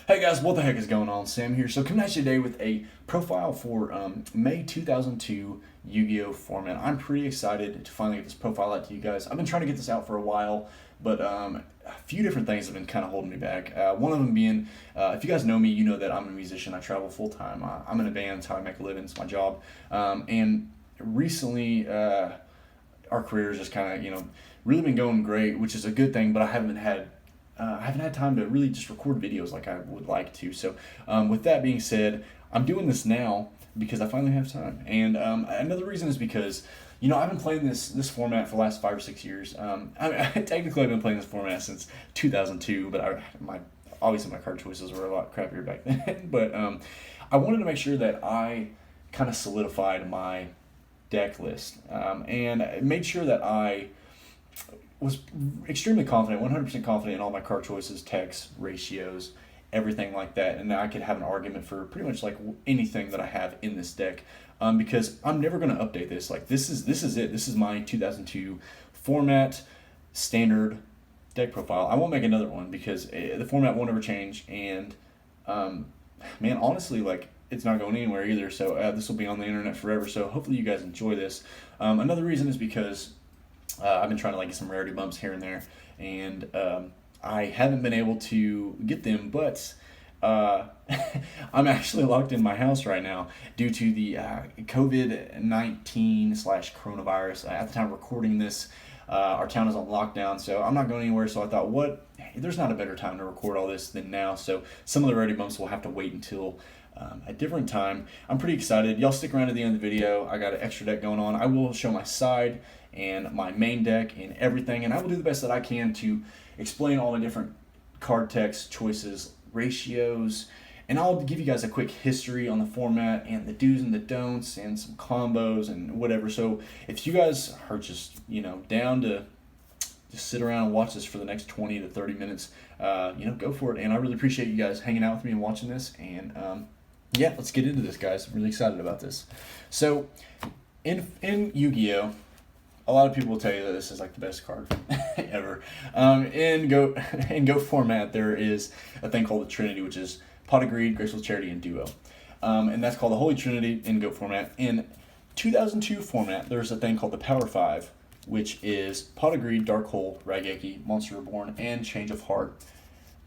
Hey guys, what the heck is going on? Sam here. So coming at you today with a profile for May 2002 Yu-Gi-Oh format. I'm pretty excited to finally get this profile out to you guys. I've been trying to get this out for a while, but a few different things have been kind of holding me back. One of them being, if you guys know me, you know that I'm a musician. I travel full time. I'm in a band. It's how I make a living. It's my job. And recently, our careers just kind of really been going great, which is a good thing. But I haven't had time to really just record videos like I would like to. So, with that being said, I'm doing this now because I finally have time. And another reason is because, I've been playing this format for the last 5 or 6 years. Technically, I've been playing this format since 2002, but obviously my card choices were a lot crappier back then. But I wanted to make sure that I kind of solidified my deck list and made sure that I was extremely confident, 100% confident in all my card choices, techs, ratios, everything like that, and I could have an argument for pretty much like anything that I have in this deck, because I'm never going to update this. Like this is it. This is my 2002 format standard deck profile. I won't make another one because the format won't ever change, and man, honestly, like it's not going anywhere either. So this will be on the internet forever. So hopefully you guys enjoy this. Another reason is because I've been trying to like get some rarity bumps here and there, and I haven't been able to get them. But I'm actually locked in my house right now due to the COVID-19 slash coronavirus. At the time of recording this, our town is on lockdown, so I'm not going anywhere. So I thought, there's not a better time to record all this than now. So some of the rarity bumps will have to wait until a different time. I'm pretty excited. Y'all stick around to the end of the video. I got an extra deck going on. I will show my side and my main deck and everything, and I will do the best that I can to explain all the different card text choices, ratios, and I'll give you guys a quick history on the format and the do's and the don'ts and some combos and whatever. So if you guys are just down to just sit around and watch this for the next 20 to 30 minutes, go for it. And I really appreciate you guys hanging out with me and watching this. And yeah, let's get into this, guys. I'm really excited about this. So in Yu-Gi-Oh, a lot of people will tell you that this is like the best card ever. In Go format, there is a thing called the Trinity, which is Pot of Greed, Graceful Charity, and Duo. And that's called the Holy Trinity in Go format. In 2002 format, there's a thing called the Power 5, which is Pot of Greed, Dark Hole, Raigeki, Monster Reborn, and Change of Heart.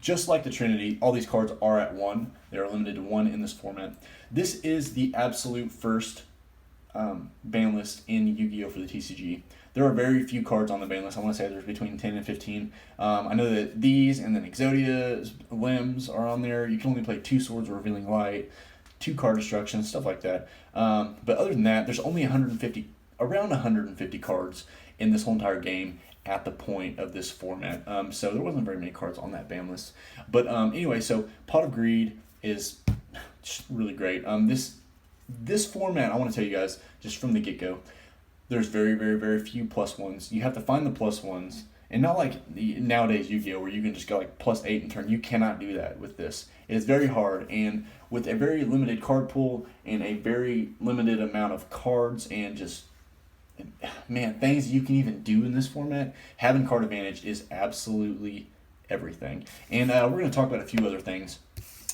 Just like the Trinity, all these cards are at 1. They are limited to 1 in this format. This is the absolute first ban list in Yu-Gi-Oh! For the TCG. There are very few cards on the ban list. I want to say there's between 10 and 15. I know that these and then Exodia's limbs are on there. You can only play 2 Swords of Revealing Light, 2 Card Destruction, stuff like that. But other than that, there's only around 150 cards in this whole entire game at the point of this format. So there wasn't very many cards on that ban list. But anyway, so Pot of Greed is just really great. This format, I want to tell you guys, just from the get-go, there's very, very, very few plus ones. You have to find the plus ones. And not like nowadays Yu-Gi-Oh! Where you can just go like +8 in turn. You cannot do that with this. It's very hard. And with a very limited card pool and a very limited amount of cards and just, man, things you can even do in this format, having card advantage is absolutely everything. And we're going to talk about a few other things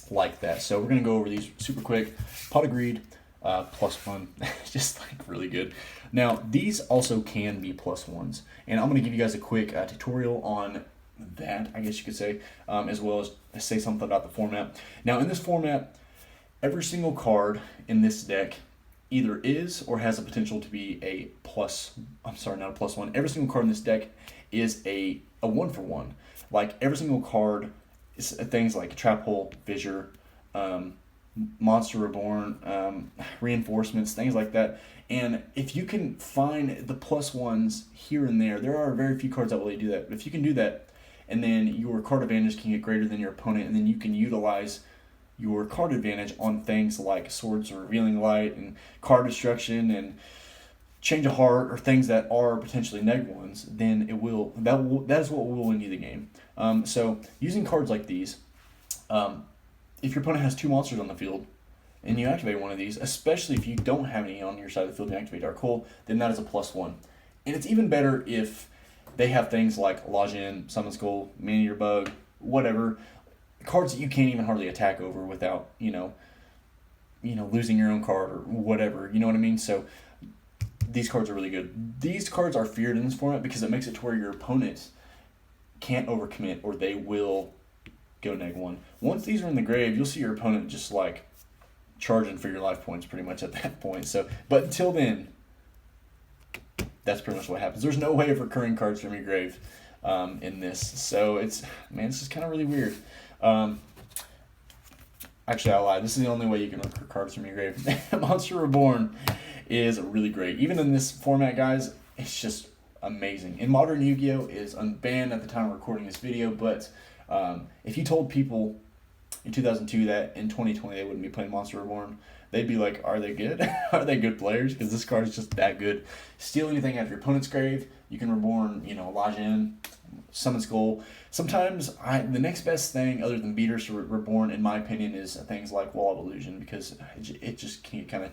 like that. So we're going to go over these super quick. Pot of Greed, +1, just like really good. Now these also can be +1s, and I'm going to give you guys a quick tutorial on that, I guess you could say, as well as say something about the format. Now in this format, every single card in this deck either is or has the potential to be a not a +1. Every single card in this deck is a 1-for-1. Like every single card is things like Trap Hole, Fissure, Monster Reborn, reinforcements, things like that. And if you can find the +1s here and there are very few cards that will let you do that. But if you can do that, and then your card advantage can get greater than your opponent, and then you can utilize your card advantage on things like Swords of Revealing Light and Card Destruction and Change of Heart, or things that are potentially -1s, then that is what will win you the game. So using cards like these, if your opponent has 2 monsters on the field and you activate one of these, especially if you don't have any on your side of the field and you activate Dark Hole, then that is a +1. And it's even better if they have things like Lojin, Summon Skull, Man-Eater Bug, whatever, cards that you can't even hardly attack over without, losing your own card or whatever. You know what I mean? So these cards are really good. These cards are feared in this format because it makes it to where your opponent can't overcommit or they will go -1. Once these are in the grave, you'll see your opponent just like charging for your life points pretty much at that point. So, but until then, that's pretty much what happens. There's no way of recurring cards from your grave in this. So this is kind of really weird. Actually, I lied. This is the only way you can recur cards from your grave. Monster Reborn is really great. Even in this format, guys, it's just amazing. In Modern Yu-Gi-Oh! Is unbanned at the time of recording this video, but if you told people in 2002 that in 2020 they wouldn't be playing Monster Reborn, they'd be like, are they good? Are they good players? Because this card is just that good. Steal anything out of your opponent's grave. You can reborn, Lajin, Summon Skull. Sometimes the next best thing other than beaters to reborn, in my opinion, is things like Wall of Illusion, because it just can kind of,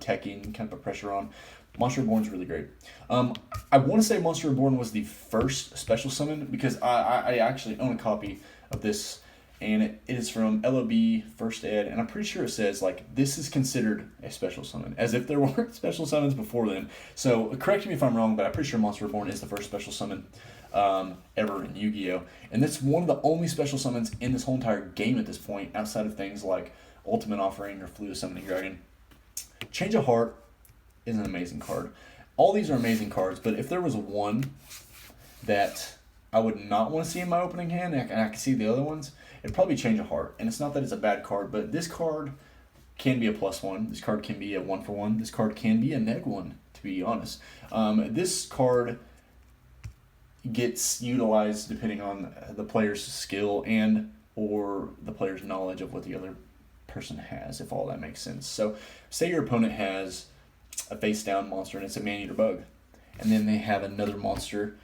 techy and kind of put pressure on. Monster Reborn is really great. I want to say Monster Reborn was the first special summon because I actually own a copy of this, and it is from LOB First Ed, and I'm pretty sure it says like this is considered a special summon, as if there weren't special summons before then. So correct me if I'm wrong, but I'm pretty sure Monster Reborn is the first special summon ever in Yu-Gi-Oh! And that's one of the only special summons in this whole entire game at this point, outside of things like Ultimate Offering or Fluid Summoning Dragon. Change of Heart is an amazing card. All these are amazing cards, but if there was one that I would not want to see in my opening hand, and I can see the other ones, it'd probably Change of Heart. And it's not that it's a bad card, but this card can be a +1. This card can be a 1-for-1. This card can be a -1, to be honest. This card gets utilized depending on the player's skill and or the player's knowledge of what the other person has, if all that makes sense. So say your opponent has a face down monster and it's a Man-Eater Bug, and then they have another monster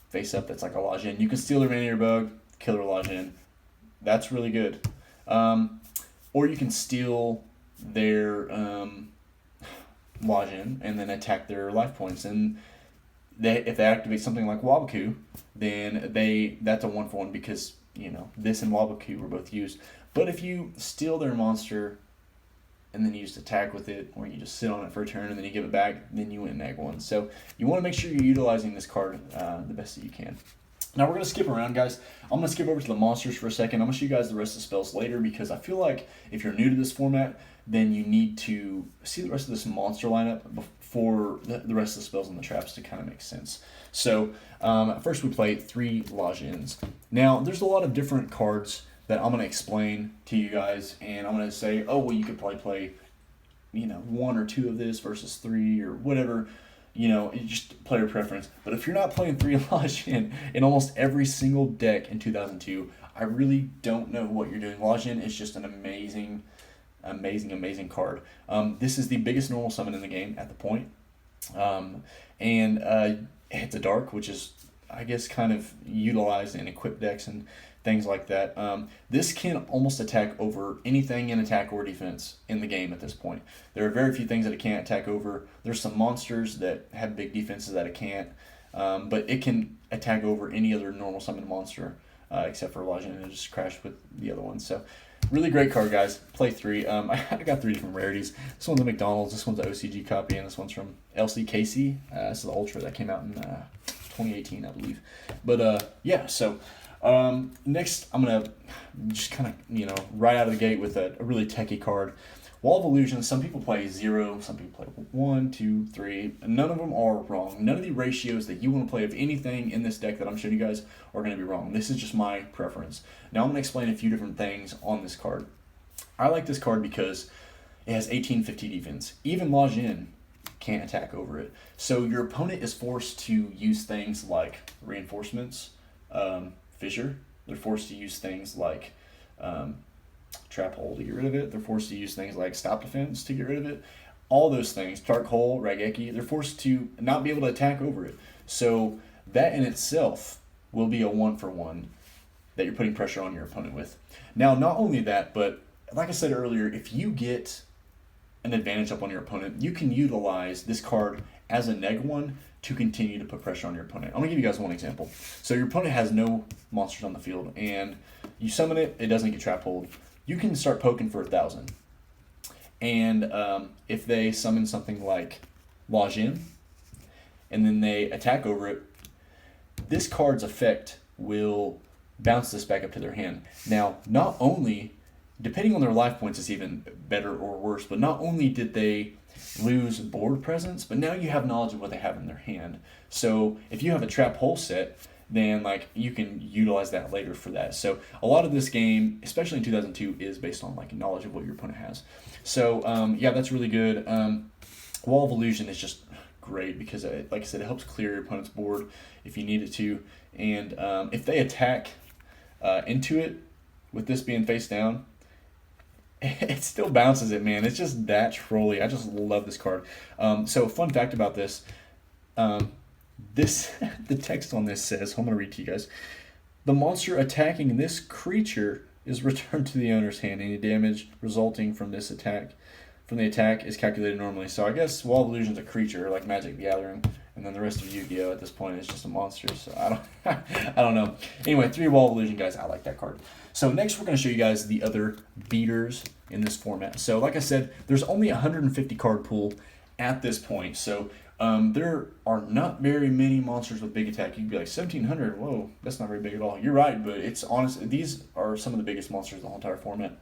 face up that's like a Lajin. You can steal their Man-Eater Bug, kill their Lajin. That's really good. Or you can steal their Lajin and then attack their life points. And if they activate something like Waboku, then that's a 1-for-1 because this and Waboku were both used. But if you steal their monster and then you just attack with it, or you just sit on it for a turn and then you give it back, then you win -1. So you want to make sure you're utilizing this card the best that you can. Now we're going to skip around, guys. I'm going to skip over to the monsters for a second. I'm going to show you guys the rest of the spells later because I feel like if you're new to this format, then you need to see the rest of this monster lineup before the rest of the spells and the traps to kind of make sense. So first we play 3 Lajins. Now there's a lot of different cards that I'm going to explain to you guys, and I'm going to say, oh, well, you could probably play, 1 or 2 of this versus 3 or whatever, it's just player preference. But if you're not playing 3 Lajin in almost every single deck in 2002, I really don't know what you're doing. Lajin is just an amazing card. This is the biggest normal summon in the game at the point. And it's a dark, which is, I guess, kind of utilized in equipped decks and things like that. This can almost attack over anything in attack or defense in the game at this point. There are very few things that it can't attack over. There's some monsters that have big defenses that it can't, but it can attack over any other normal summon monster except for Lajin, and it just crashed with the other ones. So really great card, guys. Play 3. I got 3 different rarities. This one's a McDonald's, this one's an OCG copy, and this one's from LCKC. This is the Ultra that came out in 2018, I believe. But yeah, so next I'm going to just kind of, right out of the gate with a really techie card. Wall of Illusion, some people play 0, some people play 1, 2, 3. None of them are wrong. None of the ratios that you want to play of anything in this deck that I'm showing you guys are going to be wrong. This is just my preference. Now I'm going to explain a few different things on this card. I like this card because it has 1850 defense. Even Lajin can't attack over it. So your opponent is forced to use things like reinforcements, fissure. They're forced to use things like trap hole to get rid of it. They're forced to use things like stop defense to get rid of it. All those things, dark hole, Raigeki, they're forced to not be able to attack over it. So that in itself will be a 1-for-1 that you're putting pressure on your opponent with. Now, not only that, but like I said earlier, if you get an advantage up on your opponent, you can utilize this card as a -1 to continue to put pressure on your opponent. I'm going to give you guys one example. So your opponent has no monsters on the field, and You summon it, it doesn't get trap hold. You can start poking for 1,000. And if they summon something like La Jinn, and then they attack over it, this card's effect will bounce this back up to their hand. Now, not only, depending on their life points, is even better or worse, but not only did they lose board presence, but now you have knowledge of what they have in their hand. So if you have a trap hole set, then like you can utilize that later for that. So a lot of this game, especially in 2002, is based on like knowledge of what your opponent has. So yeah, that's really good. Wall of Illusion is just great because, like I said, it helps clear your opponent's board if you need it to. And if they attack into it with this being face down, it still bounces it, man. It's just that trolly. I just love this card. So fun fact about this, the text on this says, I'm going to read to you guys. The monster attacking this creature is returned to the owner's hand. Any damage resulting from the attack is calculated normally. So I guess Wall of Illusion is a creature like Magic the Gathering, and then the rest of Yu-Gi-Oh at this point is just a monster. So I don't know. Anyway, 3 Wall of Illusion, guys. I like that card. So next we're going to show you guys the other beaters in this format. So like I said, there's only 150 card pool at this point. So there are not very many monsters with big attack. You'd be like 1,700. Whoa, that's not very big at all. You're right, but it's honest. These are some of the biggest monsters in the whole entire format.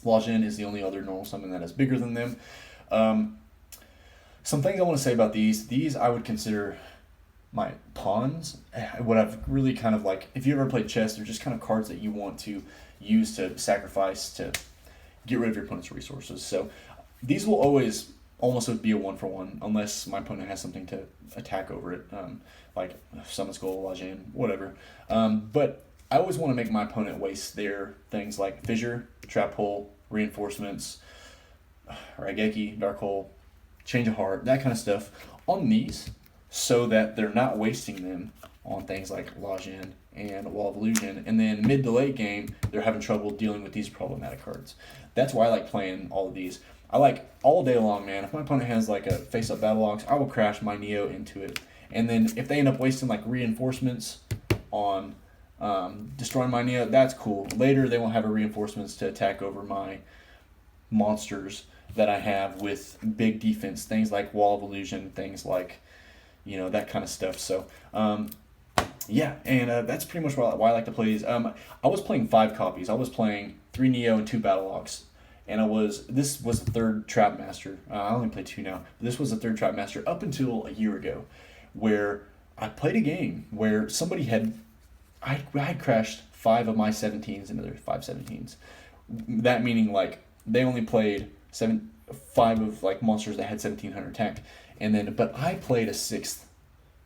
La Jinn is the only other normal summon that is bigger than them. Some things I want to say about these I would consider my pawns. What I've really kind of like, if you ever played chess, they're just kind of cards that you want to use to sacrifice to get rid of your opponent's resources. So these will always almost be a 1-for-1 unless my opponent has something to attack over it, like Summon Skull, La Jinn, whatever. But I always want to make my opponent waste their things like Fissure, Trap Hole, Reinforcements, Raigeki, Dark Hole, Change of Heart, that kind of stuff on these, so that they're not wasting them on things like La Jinn and Wall of Illusion. And then mid to late game, they're having trouble dealing with these problematic cards. That's why I like playing all of these. I like all day long, man. If my opponent has like a face-up Battle Ox, I will crash my Neo into it. And then if they end up wasting like Reinforcements on destroying my Neo, that's cool. Later, they won't have a Reinforcements to attack over my monsters that I have with big defense, things like Wall of Illusion, things like, you know, that kind of stuff. So, yeah, and that's pretty much why I like to play these. I was playing 5 copies. I was playing 3 Neo and 2 Battle Ox. And this was the 3rd Trap Master. I only play 2 now. But this was the 3rd Trap Master up until a year ago, where I played a game where somebody I had crashed 5 of my 17s into their 5 17s. That meaning like they only played 5 of like monsters that had 1,700 attack, but I played a 6th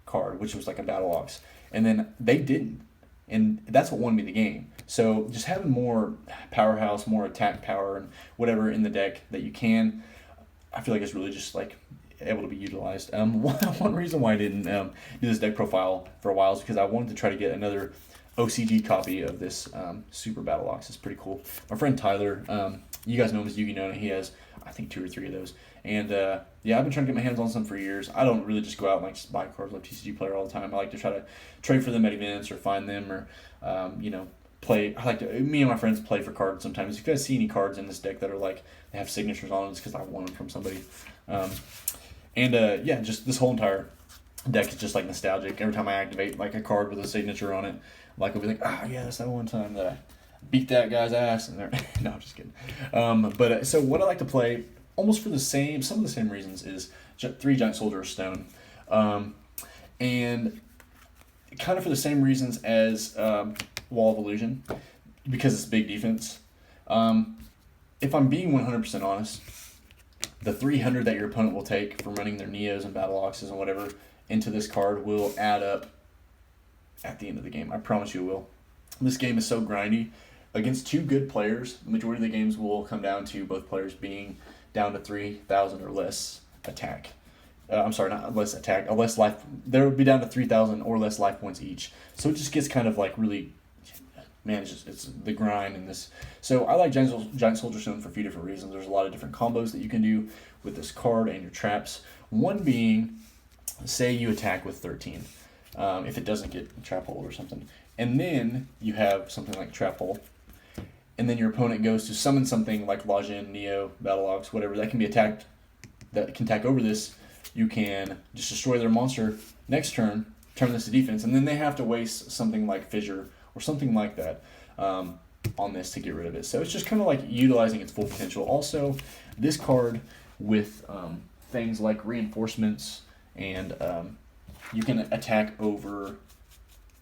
card, which was like a Battle Ox, and then they didn't. And that's what won me the game. So just having more powerhouse, more attack power, and whatever in the deck that you can, I feel like it's really just like able to be utilized. One reason why I didn't do this deck profile for a while is because I wanted to try to get another OCG copy of this Super Battle Ox. It's pretty cool. My friend Tyler, you guys know him as Yugi Nona. He has, I think, 2 or 3 of those. And yeah, I've been trying to get my hands on some for years. I don't really just go out and like just buy cards like TCG Player all the time. I like to try to trade for them at events or find them or play. Me and my friends play for cards sometimes. If you guys see any cards in this deck that are like they have signatures on them, it's because I won them from somebody. Yeah, just this whole entire deck is just like nostalgic. Every time I activate like a card with a signature on it, like I'll be like, yeah, that's that one time that I beat that guy's ass. And no, I'm just kidding. So what I like to play, almost for some of the same reasons, is 3 Giant Soldier of Stone, and kind of for the same reasons as Wall of Illusion, because it's big defense. If I'm being 100% honest, the 300 that your opponent will take from running their Neos and Battle Oxes and whatever into this card will add up at the end of the game. I promise you it will. This game is so grindy. Against 2 good players, the majority of the games will come down to both players being down to 3,000 or less attack. I'm sorry, not less attack, a less life. There would be down to 3,000 or less life points each. So it just gets kind of like really, man, it's the grind in this. So I like Giant Soldier Stone for a few different reasons. There's a lot of different combos that you can do with this card and your traps. One being, say you attack with 13, if it doesn't get Trap Hole or something. And then you have something like Trap Hole. and then your opponent goes to summon something like Lajin, Neo, Battleox, whatever that can be attacked, that can attack over this, you can just destroy their monster next turn, turn this to defense, and then they have to waste something like Fissure or something like that on this to get rid of it. So it's just kind of like utilizing its full potential. Also, this card with things like reinforcements and you can attack over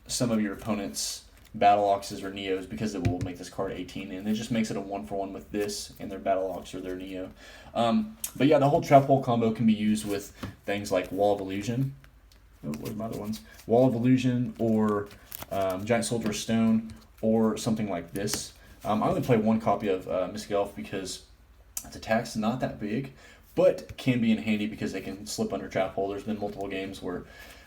some of your opponent's Battleoxes or Neos because it will make this card 18, and it just makes it a 1-for-1 with this and their Battleox or their Neo. But yeah, the whole Trap Hole combo can be used with things like Wall of Illusion. Oh, what are my other ones? Wall of Illusion or Giant Soldier of Stone or something like this. I only play one copy of Mystic Elf because its attack's not that big, but can be in handy because they can slip under Trap Hole. There's been multiple games where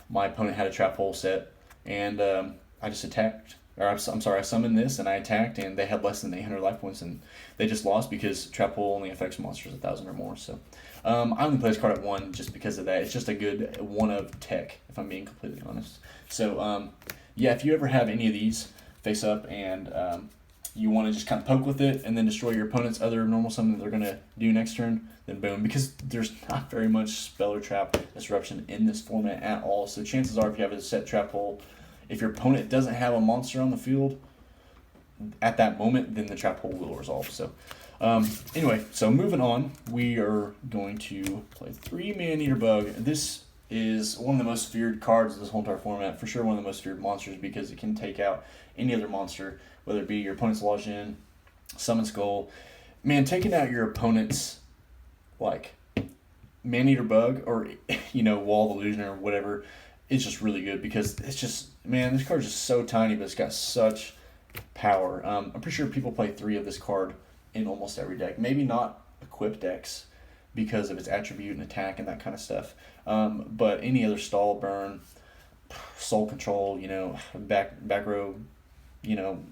my opponent had a Trap Hole set, and I just attacked. Or I'm sorry, I summoned this and I attacked, and they had less than 800 life points, and they just lost because Trap Hole only affects monsters 1,000 or more. So I only play this card at 1 just because of that. It's just a good one of tech, if I'm being completely honest. So yeah, if you ever have any of these face up and you want to just kind of poke with it and then destroy your opponent's other normal summon that they're going to do next turn, then boom. Because there's not very much spell or trap disruption in this format at all. So chances are if you have a set Trap Hole, if your opponent doesn't have a monster on the field at that moment, then the Trap Hole will resolve. So anyway, so moving on, we are going to play 3 Maneater Bug. This is one of the most feared cards of this whole entire format. For sure one of the most feared monsters because it can take out any other monster, whether it be your opponent's Lajin, Summon Skull. Man, taking out your opponent's like Maneater Bug or Wall of Illusion or whatever is just really good because it's just, man, this card is just so tiny, but it's got such power. I'm pretty sure people play 3 of this card in almost every deck. Maybe not equipped decks because of its attribute and attack and that kind of stuff. But any other stall, burn, soul control, back row,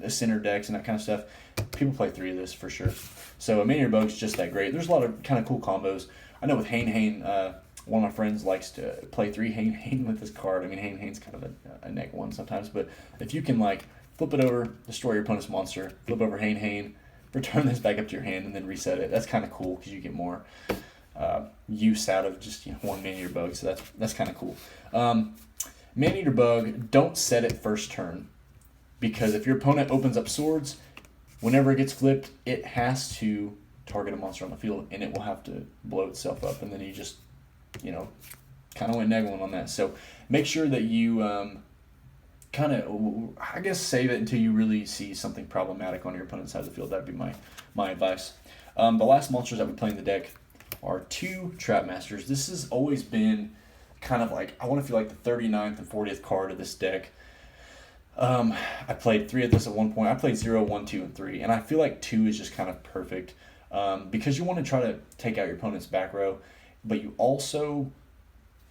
center decks and that kind of stuff, people play 3 of this for sure. So a Maneater Bug's just that great. There's a lot of kind of cool combos. I know with Hain, one of my friends likes to play 3 Hain with this card. I mean, Hain's kind of a neg one sometimes, but if you can like flip it over, destroy your opponent's monster, flip over Hain, return this back up to your hand, and then reset it, that's kind of cool because you get more use out of just one Maneater Bug, so that's kind of cool. Maneater Bug, don't set it first turn because if your opponent opens up swords, whenever it gets flipped, it has to target a monster on the field, and it will have to blow itself up, and then you just kind of went neg-1 on that. So make sure that you kind of, I guess, save it until you really see something problematic on your opponent's side of the field. That'd be my advice. The last monsters that we play in the deck are 2 Trap Masters. This has always been kind of like, I want to feel like the 39th and 40th card of this deck. I played 3 of this at one point. I played 0, 1, 2, and 3, and I feel like 2 is just kind of perfect because you want to try to take out your opponent's back row, but you also,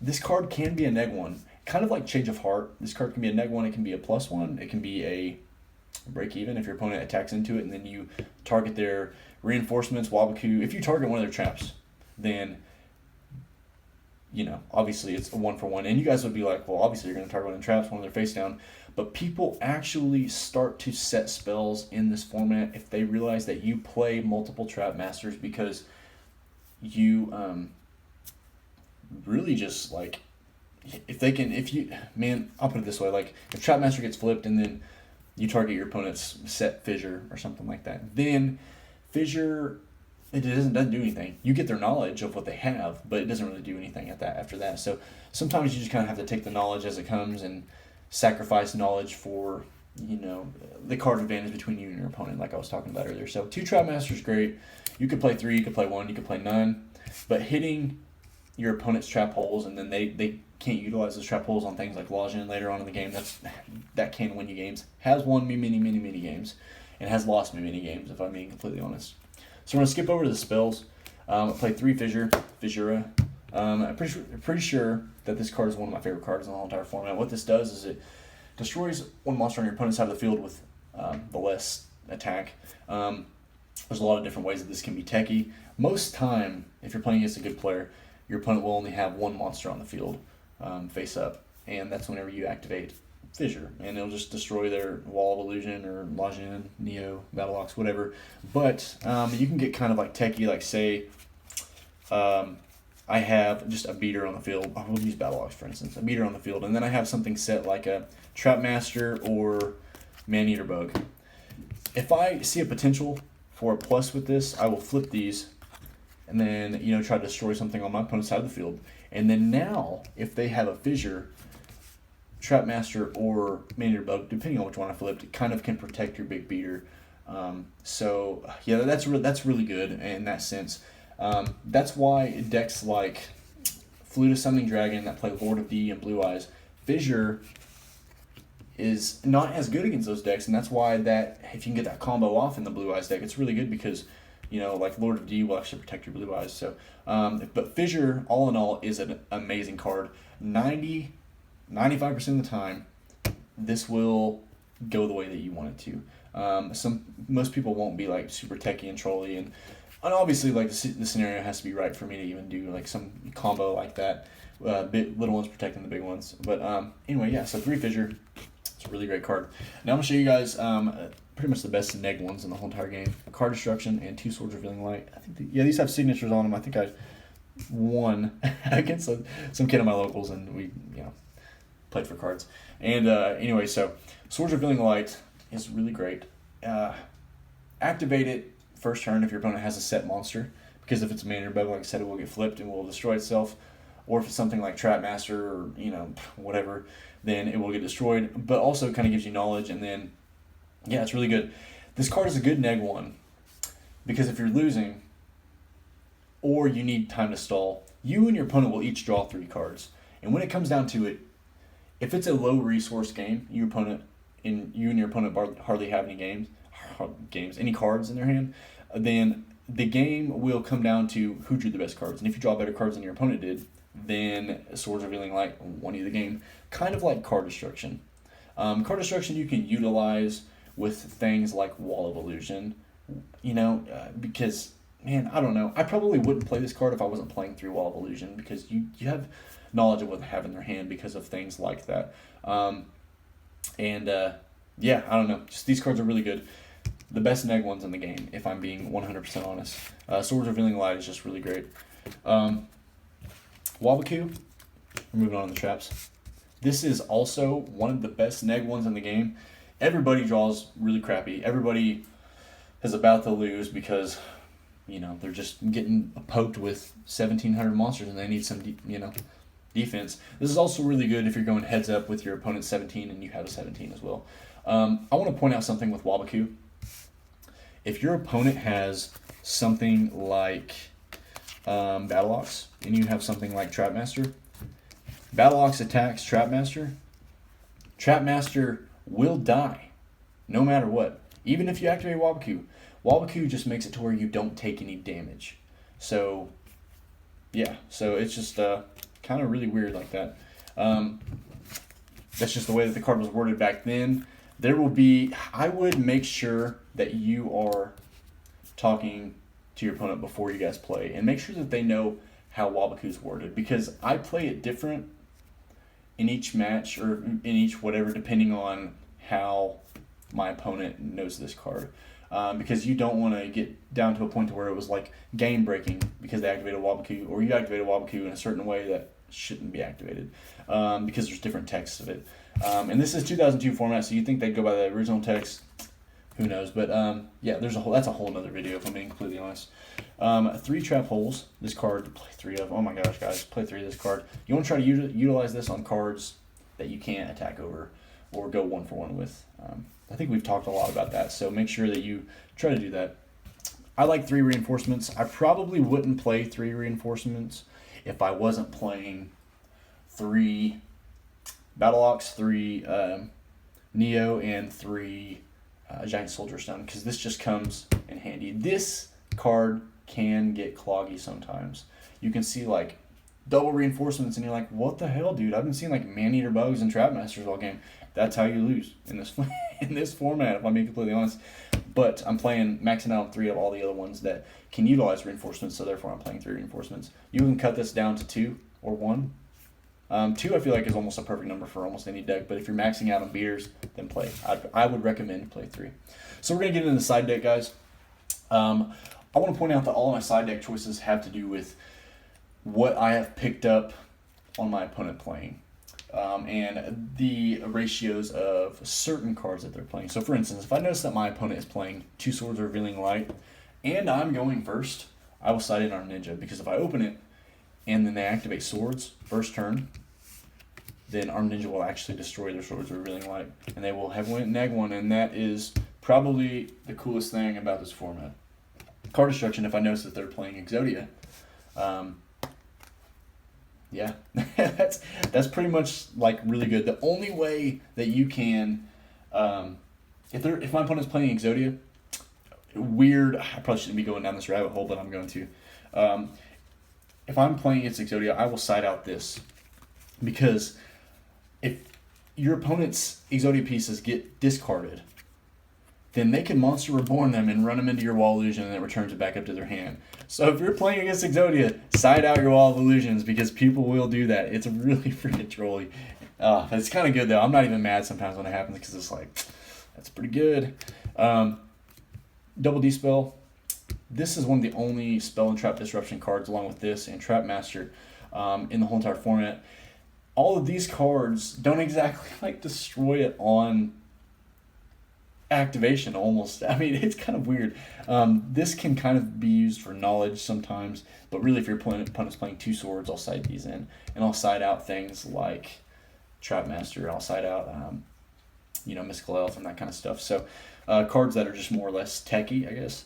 this card can be a neg 1. Kind of like Change of Heart. This card can be a neg 1, it can be a +1, it can be a break even if your opponent attacks into it and then you target their reinforcements, Waboku. If you target one of their traps, then obviously it's a 1-for-1. And you guys would be like, well, obviously you're going to target one of their traps, one of their face down. But people actually start to set spells in this format if they realize that you play multiple Trap Masters because you really just like, I'll put it this way, like if Trap Master gets flipped and then you target your opponent's set Fissure or something like that, then Fissure, it doesn't do anything. You get their knowledge of what they have, but it doesn't really do anything after that. So sometimes you just kind of have to take the knowledge as it comes and sacrifice knowledge for the card advantage between you and your opponent, like I was talking about earlier. So 2 Trap Masters, great. You could play 3, you could play 1, you could play none, but hitting your opponent's trap holes and then they can't utilize those trap holes on things like Lajin later on in the game, that can win you games. Has won me many games and has lost me many games, if I'm being completely honest. So we're going to skip over to the spells. I played 3 Fissura. I'm pretty sure that this card is one of my favorite cards in the whole entire format. What this does is it destroys one monster on your opponent's side of the field with the less attack. There's a lot of different ways that this can be techy. Most time, if you're playing against a good player, your opponent will only have 1 monster on the field face up, and that's whenever you activate Fissure, and it'll just destroy their Wall of Illusion or Lajin, Neo, Battleox, whatever. But you can get kind of like techie, like say I have just a beater on the field. I will use Battleox for instance, a beater on the field, and then I have something set like a Trapmaster or Maneater Bug. If I see a potential for a plus with this, I will flip these and then try to destroy something on my opponent's side of the field. And then now, if they have a Fissure, Trapmaster or Maneater Bug, depending on which one I flipped, it kind of can protect your big beater. So yeah, that's really good in that sense. That's why decks like Flutus Summoning Dragon that play Lord of D and Blue Eyes, Fissure is not as good against those decks, and that's why that if you can get that combo off in the Blue Eyes deck, it's really good because like Lord of D will actually protect your Blue Eyes. So, but Fissure, all in all, is an amazing card. 95% of the time, this will go the way that you want it to. Most people won't be like super techy and trolly, and obviously like the scenario has to be right for me to even do like some combo like that. Little ones protecting the big ones. But anyway, yeah. So 3 Fissure. It's a really great card. Now I'm gonna show you guys pretty much the best neg ones in the whole entire game. Card Destruction and 2 Swords Revealing Light. I think these have signatures on them. I think I won against some kid of my locals, and we played for cards. And anyway, so Swords Revealing Light is really great. Activate it first turn if your opponent has a set monster, because if it's a Maneater Bug, like I said, it will get flipped and will destroy itself. Or if it's something like Trapmaster or whatever, then it will get destroyed. But also kind of gives you knowledge, and then yeah, it's really good. This card is a good neg one because if you're losing or you need time to stall, you and your opponent will each draw 3 cards. And when it comes down to it, if it's a low resource game, you and your opponent hardly have any cards in their hand, then the game will come down to who drew the best cards. And if you draw better cards than your opponent did, then Swords Revealing Light won you the game. Kind of like Card Destruction. Card Destruction you can utilize with things like Wall of Illusion, because, man, I don't know. I probably wouldn't play this card if I wasn't playing through Wall of Illusion, because you have knowledge of what they have in their hand because of things like that. Yeah, I don't know. Just these cards are really good. The best neg ones in the game, if I'm being 100% honest. Swords Revealing Light is just really great. Waboku, we're moving on to the traps. This is also one of the best neg ones in the game. Everybody draws really crappy. Everybody is about to lose because, they're just getting poked with 1,700 monsters and they need some, defense. This is also really good if you're going heads up with your opponent's 17 and you have a 17 as well. I want to point out something with Waboku. If your opponent has something like Battleox and you have something like Trapmaster, Battleox attacks Trapmaster, Trapmaster will die no matter what. Even if you activate Waboku, Waboku just makes it to where you don't take any damage. So yeah, so it's just kind of really weird like that. That's just the way that the card was worded back then. I would make sure that you are talking to your opponent before you guys play, and make sure that they know how Waboku is worded, because I play it different in each match or in each whatever, depending on how my opponent knows this card. Because you don't want to get down to a point to where it was like game breaking because they activated Waboku, or you activated Waboku in a certain way that shouldn't be activated, because there's different texts of it. And this is 2002 format, so you'd think they'd go by the original text. Who knows? But yeah, that's a whole other video if I'm being completely honest. 3 trap holes. This card, play 3 of. Oh my gosh, guys, play 3 of this card. You want to try to utilize this on cards that you can't attack over or go 1-for-1 with. I think we've talked a lot about that, so make sure that you try to do that. I like 3 reinforcements. I probably wouldn't play 3 reinforcements if I wasn't playing 3 Battleox, 3 Neo, and 3 Giant Soldier Stone, because this just comes in handy. This card can get cloggy sometimes. You can see like double reinforcements and you're like, what the hell, dude? I've been seeing like Maneater Bugs and Trapmasters all game. That's how you lose in this in this format, if I'm being completely honest. But I'm maxing out 3 of all the other ones that can utilize reinforcements, so therefore I'm playing 3 reinforcements. You can cut this down to 2 or 1, Two, I feel like, is almost a perfect number for almost any deck, but if you're maxing out on beaters, then play. I would recommend play 3. So we're going to get into the side deck, guys. I want to point out that all of my side deck choices have to do with what I have picked up on my opponent playing. And the ratios of certain cards that they're playing. So for instance, if I notice that my opponent is playing 2 Swords Revealing Light, and I'm going first, I will side in our Ninja, because if I open it, and then they activate Swords first turn, then our Ninja will actually destroy their Swords Revealing Light, and they will have neg 1, and that is probably the coolest thing about this format. Card destruction, if I notice that they're playing Exodia, yeah, that's pretty much like really good. The only way that you can, if my opponent's playing Exodia, weird. I probably shouldn't be going down this rabbit hole, but I'm going to. If I'm playing against Exodia, I will side out this, because if your opponent's Exodia pieces get discarded, then they can Monster Reborn them and run them into your Wall of Illusion, and it returns it back up to their hand. So if you're playing against Exodia, side out your Wall of Illusions, because people will do that. It's really freaking trolly. It's kind of good, though. I'm not even mad sometimes when it happens, because it's like, that's pretty good. Double Dispel. This is one of the only Spell and Trap Disruption cards, along with this and Trap Master, in the whole entire format. All of these cards don't exactly like destroy it on activation, almost. I mean, it's kind of weird. This can kind of be used for knowledge sometimes, but really if your opponent's playing 2 Swords, I'll side these in, and I'll side out things like Trap Master. I'll side out Mystical Elf and that kind of stuff. So cards that are just more or less techy, I guess.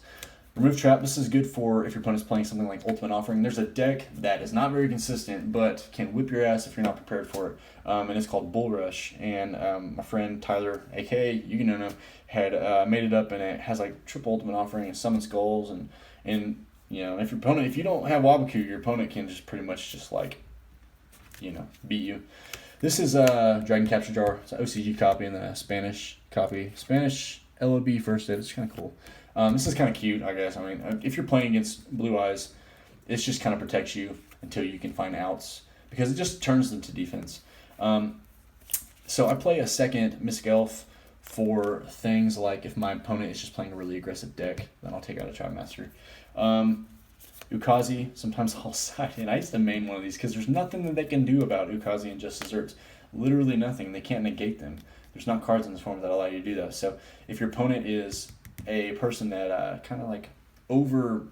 Remove Trap. This is good for if your opponent's playing something like Ultimate Offering. There's a deck that is not very consistent, but can whip your ass if you're not prepared for it. And it's called Bull Rush. And my friend Tyler, aka you know, had made it up, and it has like triple Ultimate Offering and Summon Skulls, and if you don't have Waboku, your opponent can just pretty much just like beat you. This is Dragon Capture Jar. It's an OCG copy and the Spanish copy. Spanish LOB first ed. It's kind of cool. This is kind of cute, I guess. I mean, if you're playing against Blue Eyes, it just kind of protects you until you can find outs, because it just turns them to defense. So I play a second Mystic Elf for things like if my opponent is just playing a really aggressive deck, then I'll take out a Trap Master. Ukazi, sometimes I'll side in. I used to main one of these because there's nothing that they can do about Ukazi and Just Desserts. Literally nothing. They can't negate them. There's not cards in this form that allow you to do that. So if your opponent is a person that kind of like over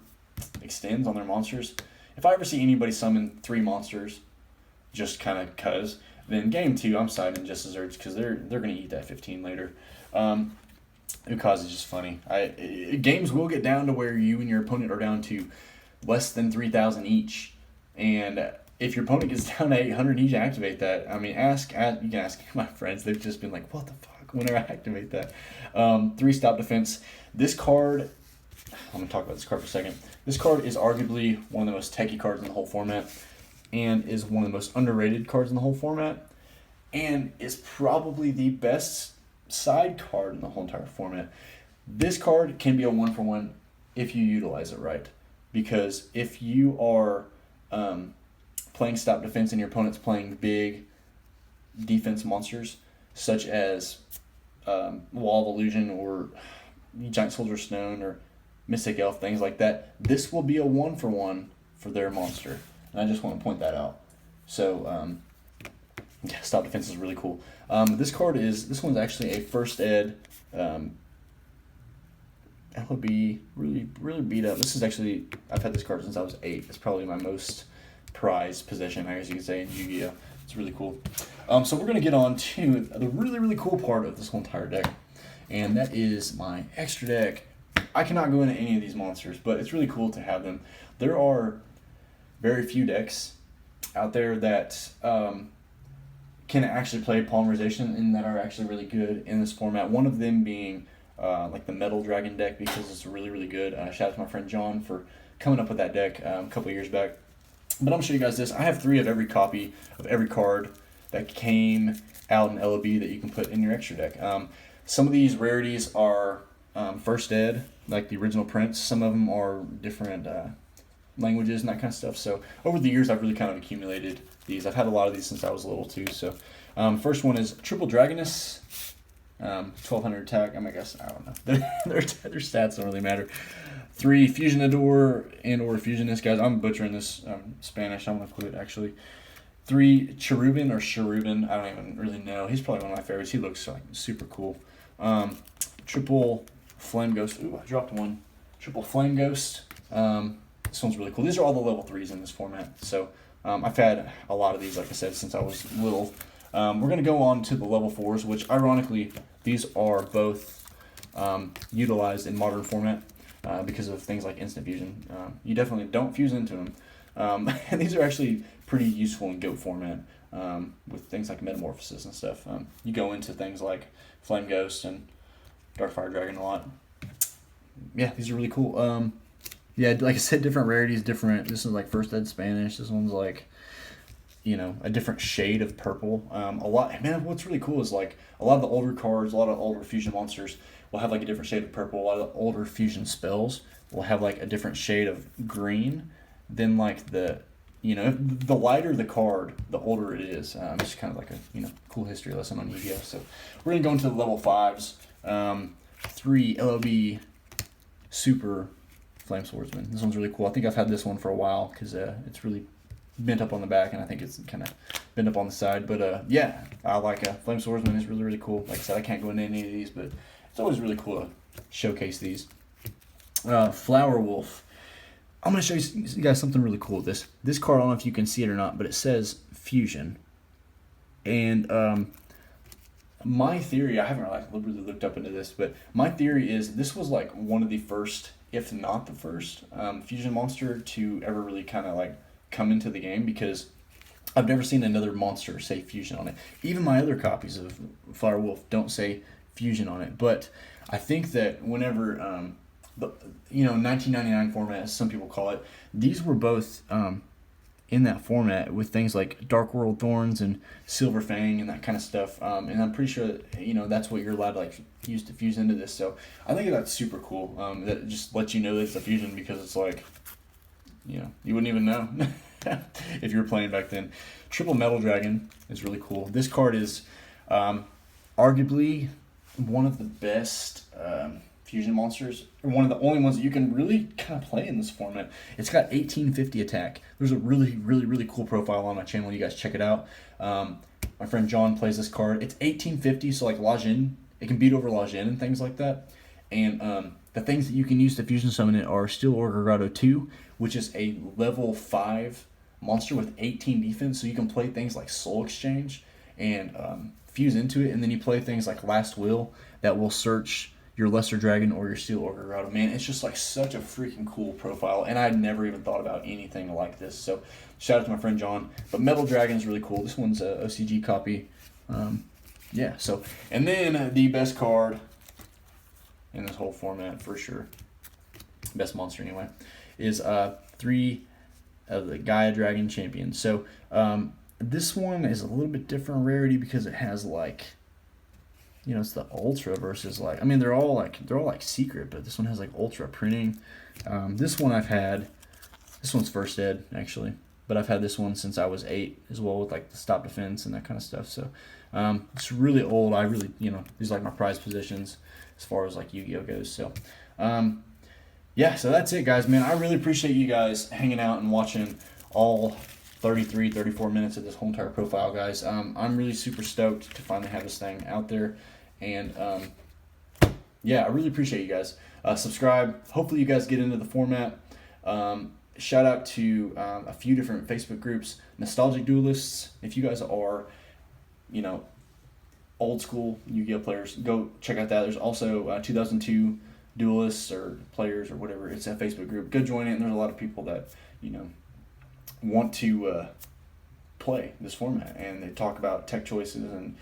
extends on their monsters, if I ever see anybody summon 3 monsters just kind of cuz, then game 2 I'm siding Just Desserts, because they're going to eat that 15 later. Ukazi is just funny. Games will get down to where you and your opponent are down to less than 3,000 each, and if your opponent gets down to 800, you can activate that. I mean, you can ask my friends. They've just been like, what the fuck, when do I activate that? 3 Stop Defense. This card, I'm going to talk about this card for a second. This card is arguably one of the most techy cards in the whole format, and is one of the most underrated cards in the whole format, and is probably the best side card in the whole entire format. This card can be a 1-for-1 if you utilize it right, because if you are playing Stop Defense and your opponent's playing big defense monsters, such as Wall of Illusion or Giant Soldier Stone or Mystic Elf, things like that, this will be a 1-for-1 for their monster. And I just want to point that out. So, Stop Defense is really cool. This one's actually a first ed LOB, really, really beat up. This is actually, I've had this card since I was 8. It's probably my most prized possession, I guess you could say, in Yu-Gi-Oh! It's really cool. So we're going to get on to the really, really cool part of this whole entire deck, and that is my extra deck. I cannot go into any of these monsters, but it's really cool to have them. There are very few decks out there that can actually play Polymerization and that are actually really good in this format. One of them being like the Metal Dragon deck, because it's really, really good. Shout out to my friend John for coming up with that deck a couple years back. But I'm going to show you guys this. I have 3 of every copy of every card that came out in LOB that you can put in your extra deck. Some of these rarities are first ed, like the original prints. Some of them are different languages and that kind of stuff. So over the years, I've really kind of accumulated these. I've had a lot of these since I was little too. So first one is Triple Dragoness. 1200 attack. I guess I don't know. Their stats don't really matter. 3 Fusionador and or Fusionist, guys. I'm butchering this Spanish. I'm gonna quit actually. 3 Cherubin or Cherubin. I don't even really know. He's probably one of my favorites. He looks like super cool. Triple Flame Ghost. Ooh, I dropped one. Triple Flame Ghost. This one's really cool. These are all the level 3s in this format. So I've had a lot of these, like I said, since I was little. We're going to go on to the level 4s, which ironically, these are both utilized in modern format because of things like instant fusion. You definitely don't fuse into them. And these are actually pretty useful in GOAT format with things like metamorphosis and stuff. You go into things like Flame Ghost and Darkfire Dragon a lot. Yeah, these are really cool. Yeah, like I said, different rarities, different. This is like First Ed Spanish. This one's like, you know, a different shade of purple. A lot, man, what's really cool is like a lot of the older cards, a lot of older fusion monsters will have like a different shade of purple. A lot of the older fusion spells will have like a different shade of green than like the, you know, the lighter the card, the older it is. It's kind of like a, you know, cool history lesson on Yu-Gi-Oh! So we're gonna go into the level 5s. 3 LOB Super Flame Swordsman. This one's really cool. I think I've had this one for a while because it's really bent up on the back, and I think it's kind of bent up on the side. But yeah, I like Flame Swordsman. It's really, really cool. Like I said, I can't go into any of these, but it's always really cool to showcase these. Flower Wolf. I'm going to show you guys something really cool with this. This card, I don't know if you can see it or not, but it says Fusion. And my theory, I haven't really looked up into this, but my theory is this was like one of the first, if not the first, fusion monster to ever really kind of like come into the game, because I've never seen another monster say fusion on it. Even my other copies of Flower Wolf don't say fusion on it. But I think that whenever, 1999 format, as some people call it, these were both in that format with things like Dark World Thorns and Silver Fang and that kind of stuff. And I'm pretty sure that, that's what you're allowed to like use to fuse into this. So I think that's super cool. That just lets you know that it's a fusion, because it's like, you wouldn't even know if you were playing back then. Triple Metal Dragon is really cool. This card is arguably one of the best fusion monsters, or one of the only ones that you can really kind of play in this format. It's got 1850 attack. There's a really, really, really cool profile on my channel. You guys check it out. My friend John plays this card. It's 1850, so like Lajin, it can beat over Lajin and things like that. And the things that you can use to fusion summon it are Steel Ogre Grotto 2, which is a level 5 monster with 18 defense, so you can play things like Soul Exchange and fuse into it, and then you play things like Last Will that will search your Lesser Dragon or your Steel Ogre Grotto. Man, it's just like such a freaking cool profile, and I'd never even thought about anything like this. So shout out to my friend John. But Metal Dragon is really cool. This one's a OCG copy. Yeah, so, and then the best card in this whole format for sure, best monster anyway, is 3 of the Gaia Dragon Champion. So this one is a little bit different rarity because it has like, it's the Ultra versus like, they're all like secret, but this one has like Ultra printing. This one I've had, this one's First Ed actually, but I've had this one since I was 8 as well, with like the stop defense and that kind of stuff. So it's really old. I really, these are like my prized positions as far as like Yu-Gi-Oh goes. So yeah, so that's it, guys. Man, I really appreciate you guys hanging out and watching all 34 minutes of this whole entire profile, guys. I'm really super stoked to finally have this thing out there. And yeah, I really appreciate you guys. Subscribe. Hopefully you guys get into the format. Shout out to a few different Facebook groups. Nostalgic Duelists. If you guys are, old school Yu-Gi-Oh players, go check out that. There's also 2002 Duelists or players or whatever. It's a Facebook group. Go join it. And there's a lot of people that, want to play this format, and they talk about tech choices and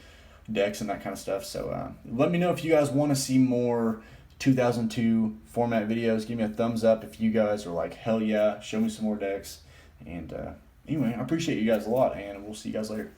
decks and that kind of stuff. So let me know if you guys want to see more 2002 format videos. Give me a thumbs up if you guys are like, hell yeah, show me some more decks. And anyway, I appreciate you guys a lot, and we'll see you guys later.